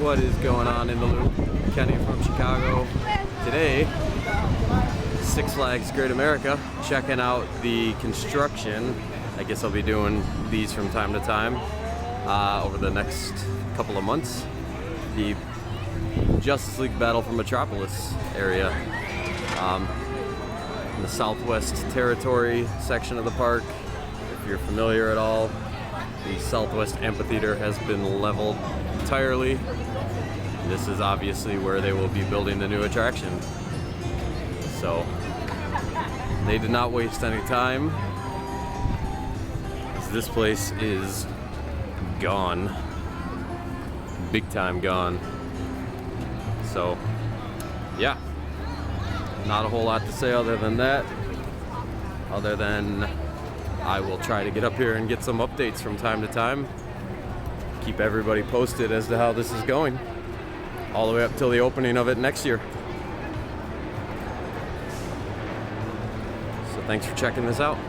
What is going on in the loop? Kenny from Chicago. Today, Six Flags Great America, checking out the construction. I guess I'll be doing these from time to time over the next couple of months. The Justice League Battle for Metropolis area. In the Southwest Territory section of the park. If you're familiar at all, the Southwest Amphitheater has been leveled entirely. This is obviously where they will be building the new attraction. So they did not waste any time. This place is gone. Big time gone. So yeah, not a whole lot to say other than that. Other than I will try to get up here and get some updates from time to time. Keep everybody posted as to how this is going. All the way up till the opening of it next year. So thanks for checking this out.